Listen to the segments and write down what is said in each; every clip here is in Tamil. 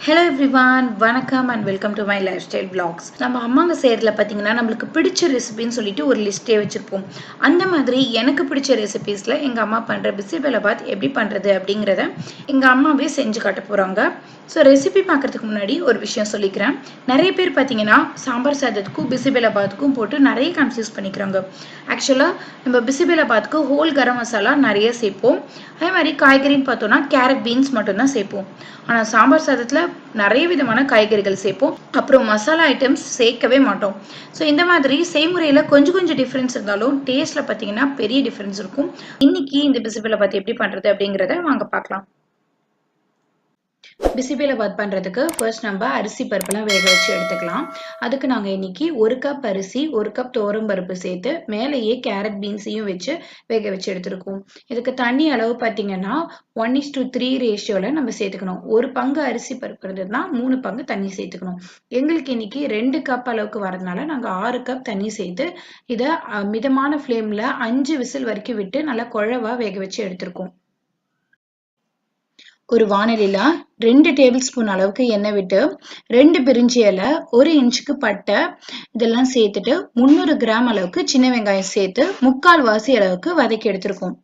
ஹலோ எவ்ரிவான், வணக்கம் and welcome to my lifestyle blogs. நம்ம அம்மாங்க செய்கிறதுல பார்த்தீங்கன்னா நம்மளுக்கு பிடிச்ச ரெசிபின்னு சொல்லிட்டு ஒரு லிஸ்ட்டே வச்சுருப்போம். அந்த மாதிரி எனக்கு பிடிச்ச ரெசிபீஸில் எங்கள் அம்மா பண்ணுற பிசிபெலாபாத் எப்படி பண்ணுறது அப்படிங்கிறத எங்கள் அம்மாவே செஞ்சு காட்ட போகிறாங்க. ஸோ ரெசிபி பார்க்குறதுக்கு முன்னாடி ஒரு விஷயம் சொல்லிக்கிறேன். நிறைய பேர் பார்த்தீங்கன்னா சாம்பார் சாதத்துக்கும் பிசிபெலாபாத்துக்கும் போட்டு நிறைய கன்ஃபியூஸ் பண்ணிக்கிறாங்க. ஆக்சுவலாக நம்ம பிசிபெலாபாத்துக்கு ஹோல் கரம் மசாலா நிறைய சேர்ப்போம். அதே மாதிரி காய்கறின்னு பார்த்தோன்னா கேரட் பீன்ஸ் மட்டும்தான் சேர்ப்போம். ஆனால் சாம்பார் சாதத்தில் நிறைய விதமான காய்கறிகள் சேர்ப்போம். அப்புறம் மசாலா ஐட்டம்ஸ் சேர்க்கவே மாட்டோம். ஸோ இந்த மாதிரி செய்முறையில் கொஞ்சம் டிஃப்ரென்ஸ் இருந்தாலும் டேஸ்ட்டில் பார்த்தீங்கன்னா பெரிய டிஃப்ரென்ஸ் இருக்கும். இன்னைக்கு இந்த பிசிபெலாபாத் எப்படி பண்ணுறது அப்படிங்கிறத வாங்க பார்க்கலாம். பிசிபெலாபாத் பண்ணுறதுக்கு ஃபர்ஸ்ட் நம்ம அரிசி பருப்புலாம் வேக வச்சு எடுத்துக்கலாம். அதுக்கு நாங்கள் இன்னைக்கு 1 கப் அரிசி 1 கப் துவரம் பருப்பு சேர்த்து மேலேயே கேரட் பீன்ஸையும் வச்சு வேக வச்சு எடுத்துருக்கோம். இதுக்கு தண்ணி அளவு பார்த்தீங்கன்னா 1:3 ரேஷியோவில் நம்ம சேர்த்துக்கணும். 1 பங்கு அரிசி பருப்பு இருந்ததுன்னா 3 பங்கு தண்ணி சேர்த்துக்கணும். எங்களுக்கு இன்னைக்கு 2 கப் அளவுக்கு வரதுனால நாங்கள் 6 கப் தண்ணி சேர்த்து இதை மிதமான ஃப்ளேமில் 5 விசில் வரைக்கும் விட்டு நல்லா குழவா வேக வச்சு எடுத்திருக்கோம். ஒரு வாணலில 2 டேபிள் ஸ்பூன் அளவுக்கு எண்ணெய் விட்டு 2 பிரிஞ்சி இலை, 1 இன்ச்சுக்கு பட்டை இதெல்லாம் சேர்த்துட்டு 300 கிராம் அளவுக்கு சின்ன வெங்காயம் சேர்த்து 3/4 வாசி அளவுக்கு வதக்கி எடுத்திருக்கோம்.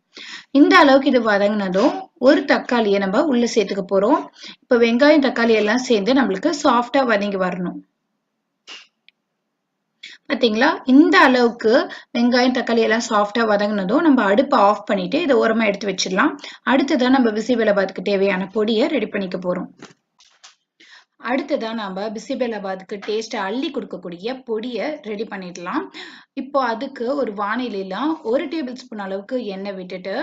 இந்த அளவுக்கு இது வதங்கினதும் ஒரு தக்காளியை நம்ம உள்ள சேர்த்துக்க போறோம். இப்ப வெங்காயம் தக்காளி எல்லாம் சேர்ந்து நம்மளுக்கு சாஃப்டா வதங்கி வரணும். பார்த்தீங்களா, இந்த அளவுக்கு வெங்காயம் தக்காளி எல்லாம் சாஃப்டா வதங்கினதும் நம்ம அடுப்பை ஆஃப் பண்ணிட்டு இதை ஓரமா எடுத்து வச்சிடலாம். அடுத்ததான் நம்ம பிசிபெலாபாத்துக்கு தேவையான பொடியை ரெடி பண்ணிக்க போறோம். அடுத்ததான் நம்ம பிசிபெலாபாத்துக்கு டேஸ்ட் அள்ளி கொடுக்கக்கூடிய பொடியை ரெடி பண்ணிடலாம். இப்போ அதுக்கு ஒரு வானிலையில 1 டேபிள் ஸ்பூன் அளவுக்கு எண்ணெய் விட்டுட்டு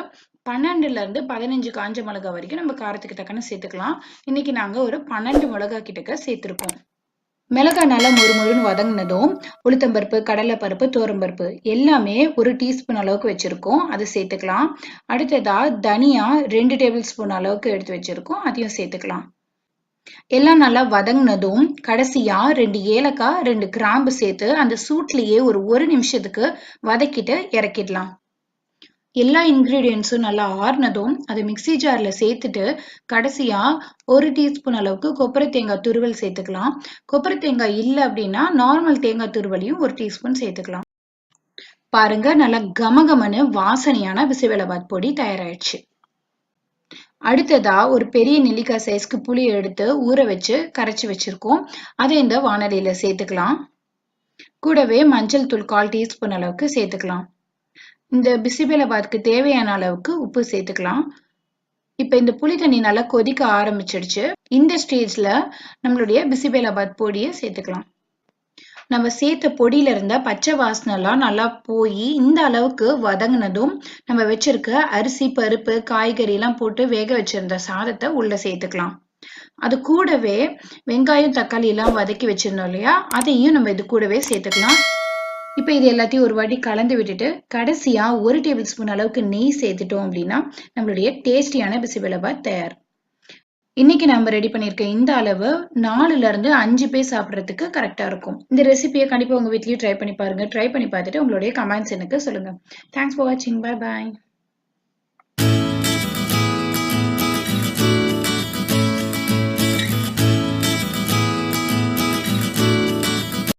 12ல இருந்து 15 காஞ்ச மிளகாய் வரைக்கும் நம்ம காரத்துக்கு தக்கன சேர்த்துக்கலாம். இன்னைக்கு நாங்க ஒரு 12 மிளகாய் கிட்டக்க சேர்த்திருக்கோம். மிளகாய் நல்லா மொறுமொறுன்னு வதங்கினதும் உளுத்தம்பருப்பு, கடலைப்பருப்பு, துவரம்பருப்பு எல்லாமே 1 டீஸ்பூன் அளவுக்கு வச்சிருக்கோம். அதை சேர்த்துக்கலாம். அடுத்ததா தனியா 2 டேபிள் ஸ்பூன் அளவுக்கு எடுத்து வச்சிருக்கோம். அதையும் சேர்த்துக்கலாம். எல்லாம் நல்லா வதங்கினதும் கடைசியா 2 ஏலக்காய் 2 கிராம்பு சேர்த்து அந்த சூட்லயே ஒரு நிமிஷத்துக்கு வதக்கிட்டு இறக்கிடலாம். எல்லா இன்கிரீடியன்ஸும் நல்லா ஆறுனதும் அதை மிக்சி ஜார்ல சேர்த்துட்டு கடைசியா 1 டீஸ்பூன் அளவுக்கு கொப்பரை தேங்காய் துருவல் சேர்த்துக்கலாம். கொப்பரை தேங்காய் இல்லை அப்படின்னா நார்மல் தேங்காய் துருவலையும் 1 டீஸ்பூன் சேர்த்துக்கலாம். பாருங்க, நல்லா கமகமனு வாசனையான பிசிபெலாபாத் பொடி தயாராயிடுச்சு. அடுத்ததா ஒரு பெரிய நெல்லிக்காய் சைஸ்க்கு புளி எடுத்து ஊற வச்சு கரைச்சி வச்சிருக்கோம். அதை இந்த வானலியில சேர்த்துக்கலாம். கூடவே மஞ்சள் தூள் 1/4 டீஸ்பூன் அளவுக்கு சேர்த்துக்கலாம். இந்த பிசிபெலாபாத்துக்கு தேவையான அளவுக்கு உப்பு சேர்த்துக்கலாம். இப்ப இந்த புளி தண்ணி நல்லா கொதிக்க ஆரம்பிச்சிடுச்சு. இந்த ஸ்டேஜ்ல நம்மளுடைய பிசிபெலாபாத் பொடியை சேர்த்துக்கலாம். நம்ம சேர்த்த பொடியில இருந்த பச்சை வாசனை எல்லாம் நல்லா போய் இந்த அளவுக்கு வதங்கினதும் நம்ம வச்சிருக்க அரிசி பருப்பு காய்கறி எல்லாம் போட்டு வேக வச்சிருந்த சாதத்தை உள்ள சேர்த்துக்கலாம். அது கூடவே வெங்காயம் தக்காளி எல்லாம் வதக்கி வச்சிருந்தோம் இல்லையா, அதையும் நம்ம இது கூடவே சேர்த்துக்கலாம். இப்ப இது எல்லாத்தையும் ஒரு வாட்டி கலந்து விட்டுட்டு கடைசியா 1 டேபிள் ஸ்பூன் அளவுக்கு நெய் சேர்த்துட்டோம் அப்படின்னா நம்மளுடைய டேஸ்டியான பிசிபெலாபாத் தயார். இன்னைக்கு நம்ம ரெடி பண்ணிருக்க இந்த அளவு 4ல இருந்து 5 பேர் சாப்பிட்றதுக்கு கரெக்டா இருக்கும். இந்த ரெசிபியை கண்டிப்பா உங்க வீட்லயும் ட்ரை பண்ணி பாருங்க. ட்ரை பண்ணி பார்த்துட்டு உங்களுடைய கமெண்ட்ஸ் எனக்கு சொல்லுங்க. தேங்க்ஸ் ஃபார் வாட்சிங். Bye bye.